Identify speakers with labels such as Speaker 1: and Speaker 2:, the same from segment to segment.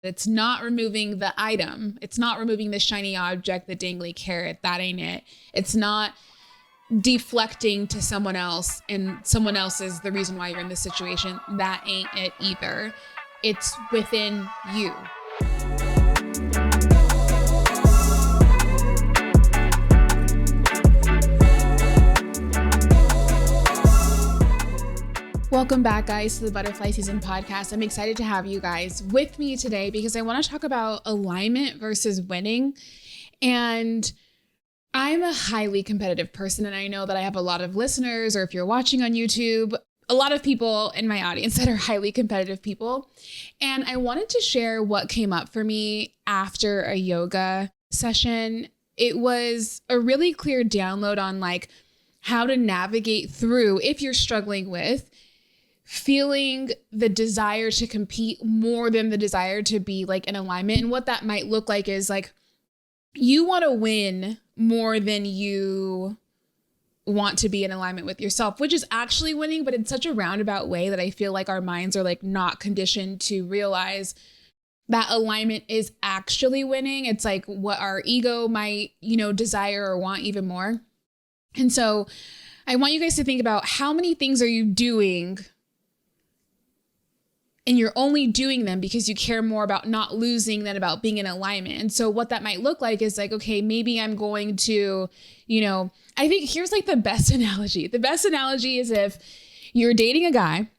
Speaker 1: It's not removing the item. It's not removing the shiny object, the dangly carrot. That ain't it. It's not deflecting to someone else and someone else is the reason why you're in this situation. That ain't it either. It's within you. Welcome back, guys, to the Butterfly Season podcast. I'm excited to have you guys with me today because I want to talk about alignment versus winning. And I'm a highly competitive person, and I know that I have a lot of listeners, or if you're watching on YouTube, a lot of people in my audience that are highly competitive people. And I wanted to share what came up for me after a yoga session. It was a really clear download on like how to navigate through if you're struggling with feeling the desire to compete more than the desire to be like in alignment. And what that might look like is like you want to win more than you want to be in alignment with yourself, which is actually winning, but in such a roundabout way that I feel like our minds are like not conditioned to realize that alignment is actually winning. It's like what our ego might, desire or want even more. And so I want you guys to think about how many things are you doing and you're only doing them because you care more about not losing than about being in alignment. And so what that might look like is like, okay, maybe I'm going to, I think here's like the best analogy. The best analogy is if you're dating a guy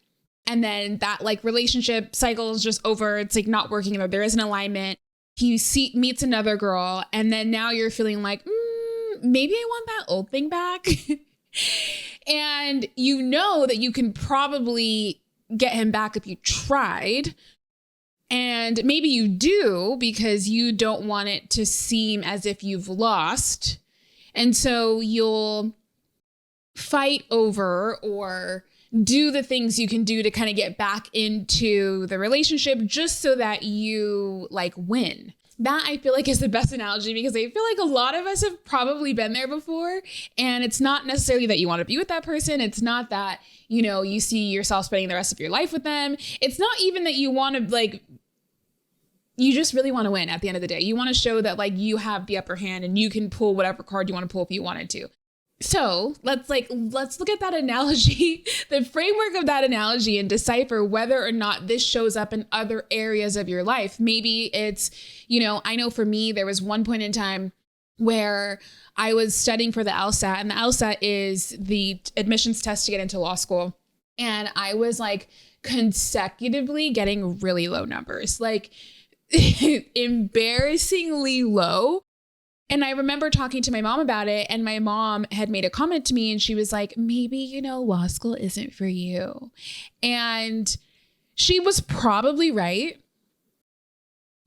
Speaker 1: and then that like relationship cycle is just over. It's like not working. There is an alignment. He meets another girl. And then now you're feeling like, maybe I want that old thing back. And you know that you can probably get him back if you tried. And maybe you do because you don't want it to seem as if you've lost. And so you'll fight over or do the things you can do to kind of get back into the relationship just so that you like win. That I feel like is the best analogy because I feel like a lot of us have probably been there before. And it's not necessarily that you want to be with that person. It's not that, you see yourself spending the rest of your life with them. It's not even that you want to you just really want to win at the end of the day. You want to show that like you have the upper hand and you can pull whatever card you want to pull if you wanted to. So let's look at that analogy, the framework of that analogy, and decipher whether or not this shows up in other areas of your life. Maybe it's, I know for me, there was one point in time where I was studying for the LSAT, and the LSAT is the admissions test to get into law school. And I was like consecutively getting really low numbers, like embarrassingly low. And I remember talking to my mom about it, and my mom had made a comment to me and she was like, maybe, law school isn't for you. And she was probably right.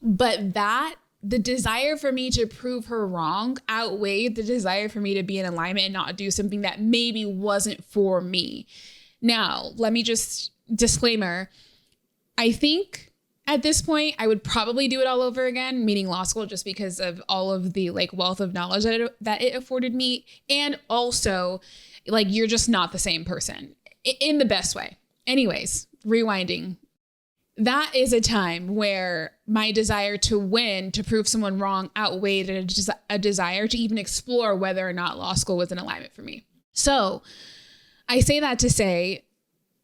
Speaker 1: But the desire for me to prove her wrong outweighed the desire for me to be in alignment and not do something that maybe wasn't for me. Now, let me just disclaimer. I think at this point, I would probably do it all over again, meaning law school, just because of all of the like wealth of knowledge that it afforded me. And also like, you're just not the same person in the best way. Anyways, rewinding. That is a time where my desire to win, to prove someone wrong, outweighed a desire to even explore whether or not law school was in alignment for me. So I say that to say,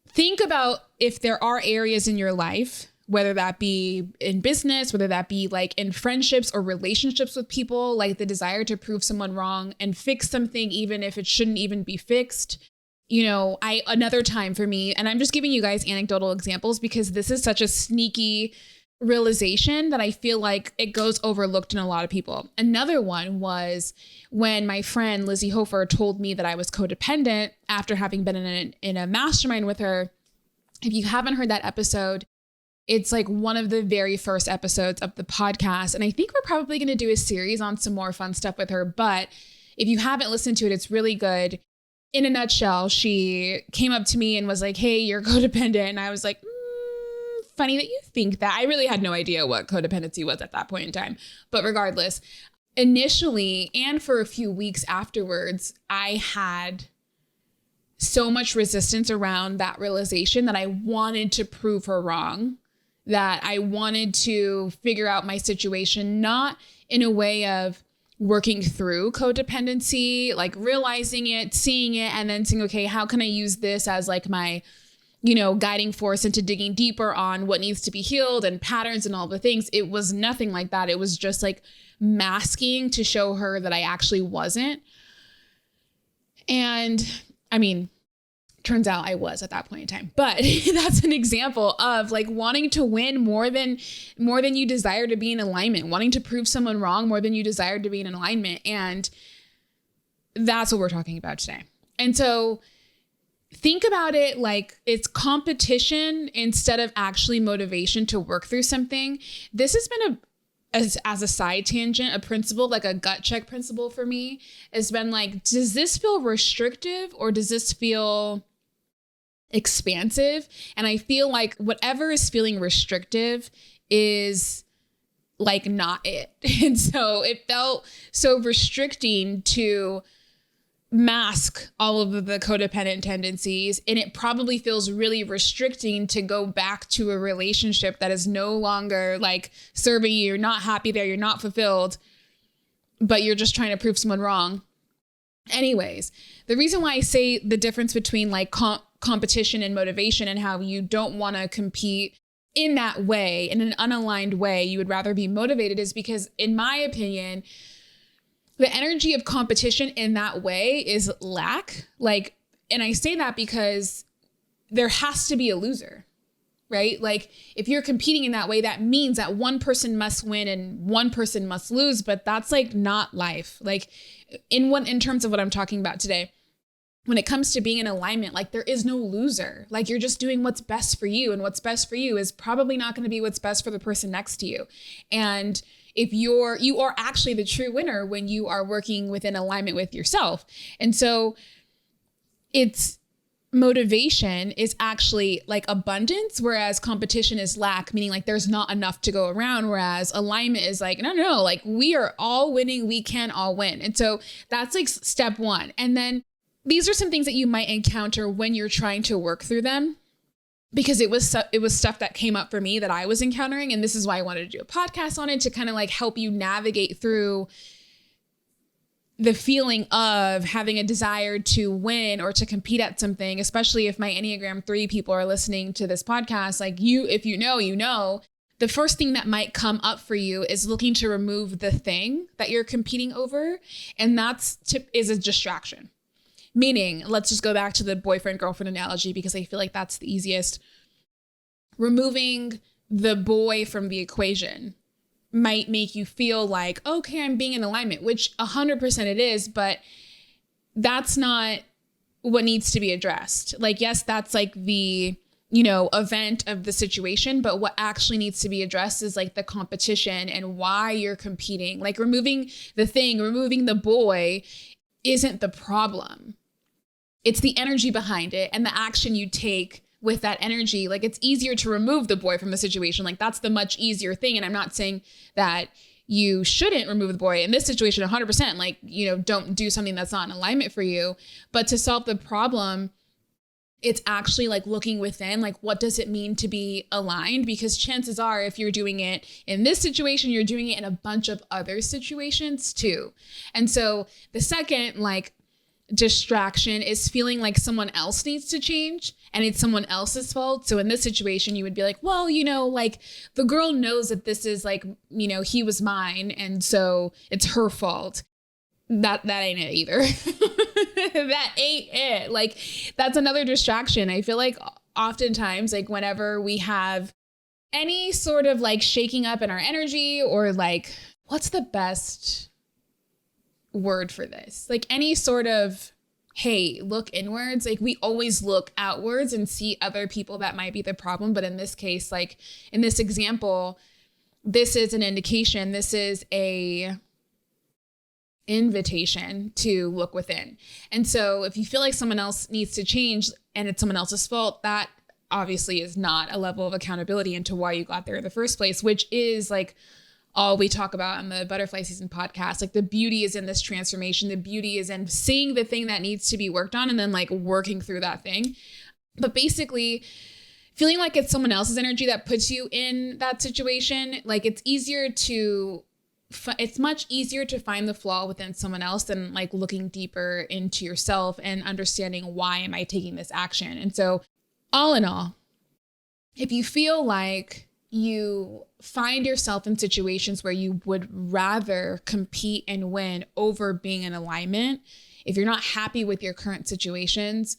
Speaker 1: think about if there are areas in your life, whether that be in business, whether that be like in friendships or relationships with people, like the desire to prove someone wrong and fix something, even if it shouldn't even be fixed. Another time for me, and I'm just giving you guys anecdotal examples because this is such a sneaky realization that I feel like it goes overlooked in a lot of people. Another one was when my friend Lizzie Hofer told me that I was codependent after having been in a mastermind with her. If you haven't heard that episode, it's like one of the very first episodes of the podcast. And I think we're probably going to do a series on some more fun stuff with her. But if you haven't listened to it, it's really good. In a nutshell, she came up to me and was like, hey, you're codependent. And I was like, funny that you think that. I really had no idea what codependency was at that point in time. But regardless, initially and for a few weeks afterwards, I had so much resistance around that realization that I wanted to prove her wrong, that I wanted to figure out my situation, not in a way of working through codependency, like realizing it, seeing it, and then saying, okay, how can I use this as like my, guiding force into digging deeper on what needs to be healed and patterns and all the things. It was nothing like that. It was just like masking to show her that I actually wasn't. And I mean, turns out I was at that point in time, but that's an example of like wanting to win more than you desire to be in alignment, wanting to prove someone wrong more than you desire to be in alignment. And that's what we're talking about today. And so think about it like it's competition instead of actually motivation to work through something. This has been as a side tangent, a principle, like a gut check principle for me, has been like, does this feel restrictive or does this feel expansive? And I feel like whatever is feeling restrictive is like not it. And so it felt so restricting to mask all of the codependent tendencies. And it probably feels really restricting to go back to a relationship that is no longer like serving you. You're not happy there. You're not fulfilled, but you're just trying to prove someone wrong. Anyways, the reason why I say the difference between like competition and motivation and how you don't want to compete in that way, in an unaligned way, you would rather be motivated, is because in my opinion, the energy of competition in that way is lack. Like, and I say that because there has to be a loser, right? Like if you're competing in that way, that means that one person must win and one person must lose, but that's like not life. Like in terms of what I'm talking about today, when it comes to being in alignment, like there is no loser. Like you're just doing what's best for you, and what's best for you is probably not going to be what's best for the person next to you. And if you are actually the true winner when you are working within alignment with yourself. And so it's motivation is actually like abundance, whereas competition is lack, meaning like there's not enough to go around. Whereas alignment is like, no, like we are all winning. We can all win. And so that's like step one. And then these are some things that you might encounter when you're trying to work through them, because it was stuff that came up for me that I was encountering. And this is why I wanted to do a podcast on it, to kind of like help you navigate through the feeling of having a desire to win or to compete at something, especially if my Enneagram 3 people are listening to this podcast. Like if you know, the first thing that might come up for you is looking to remove the thing that you're competing over. And is a distraction. Meaning, let's just go back to the boyfriend-girlfriend analogy, because I feel like that's the easiest. Removing the boy from the equation might make you feel like, okay, I'm being in alignment, which 100% it is, but that's not what needs to be addressed. Like, yes, that's like the, event of the situation, but what actually needs to be addressed is like the competition and why you're competing. Like removing the thing, removing the boy isn't the problem. It's the energy behind it and the action you take with that energy. Like it's easier to remove the boy from the situation. Like that's the much easier thing. And I'm not saying that you shouldn't remove the boy in this situation 100%. Like, don't do something that's not in alignment for you. But to solve the problem, it's actually like looking within, like what does it mean to be aligned? Because chances are if you're doing it in this situation, you're doing it in a bunch of other situations too. And so the second distraction is feeling like someone else needs to change and it's someone else's fault. So in this situation, you would be like, well, like the girl knows that this is like, he was mine. And so it's her fault. That ain't it either. That ain't it. Like that's another distraction. I feel like oftentimes, like whenever we have any sort of like shaking up in our energy, or like, what's the best word for this? Like any sort of, hey, look inwards. Like we always look outwards and see other people that might be the problem. But in this case, like in this example, this is an indication. This is a invitation to look within. And so if you feel like someone else needs to change and it's someone else's fault, that obviously is not a level of accountability into why you got there in the first place, which is like all we talk about on the Butterfly Season podcast. Like the beauty is in this transformation. The beauty is in seeing the thing that needs to be worked on and then like working through that thing. But basically, feeling like it's someone else's energy that puts you in that situation. Like it's much easier to find the flaw within someone else than like looking deeper into yourself and understanding, why am I taking this action? And so all in all, if you feel like you find yourself in situations where you would rather compete and win over being in alignment, if you're not happy with your current situations,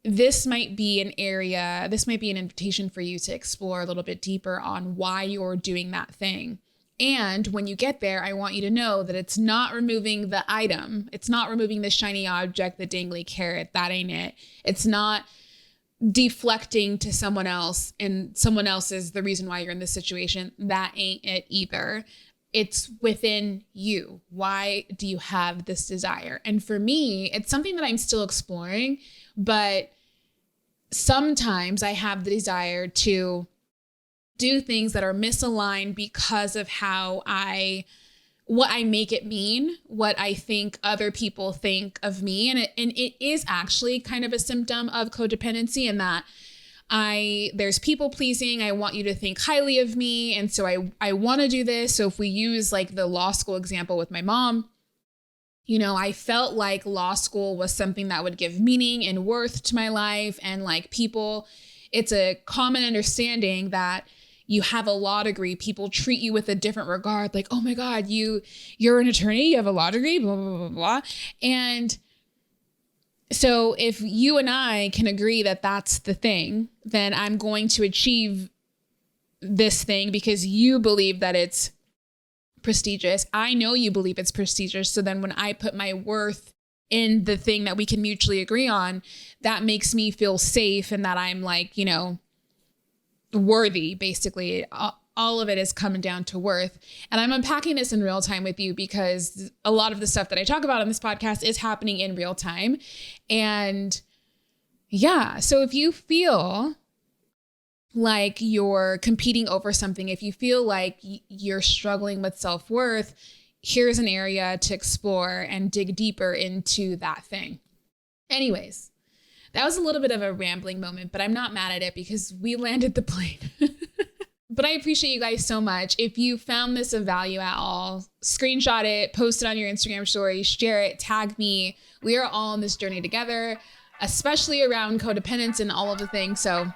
Speaker 1: this might be an invitation for you to explore a little bit deeper on why you're doing that thing. And when you get there, I want you to know that it's not removing the item. It's not removing the shiny object, the dangly carrot. That ain't it. It's not deflecting to someone else and someone else is the reason why you're in this situation. That ain't it either. It's within you. Why do you have this desire? And for me, it's something that I'm still exploring, but sometimes I have the desire to do things that are misaligned because of what I make it mean, what I think other people think of me. And it is actually kind of a symptom of codependency in that there's people pleasing. I want you to think highly of me. And so I want to do this. So if we use like the law school example with my mom, I felt like law school was something that would give meaning and worth to my life. And like it's a common understanding that you have a law degree, people treat you with a different regard. Like, oh my God, you're an attorney, you have a law degree, blah, blah, blah, blah. And so if you and I can agree that that's the thing, then I'm going to achieve this thing because you believe that it's prestigious. I know you believe it's prestigious. So then when I put my worth in the thing that we can mutually agree on, that makes me feel safe and that I'm like, worthy. Basically, all of it is coming down to worth. And I'm unpacking this in real time with you because a lot of the stuff that I talk about on this podcast is happening in real time. And yeah, so if you feel like you're competing over something, if you feel like you're struggling with self-worth, here's an area to explore and dig deeper into that thing. Anyways, that was a little bit of a rambling moment, but I'm not mad at it because we landed the plane. But I appreciate you guys so much. If you found this of value at all, screenshot it, post it on your Instagram story, share it, tag me. We are all on this journey together, especially around codependence and all of the things. So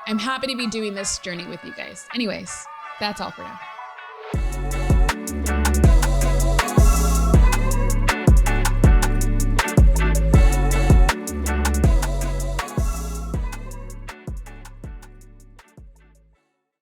Speaker 1: I'm happy to be doing this journey with you guys. Anyways, that's all for now.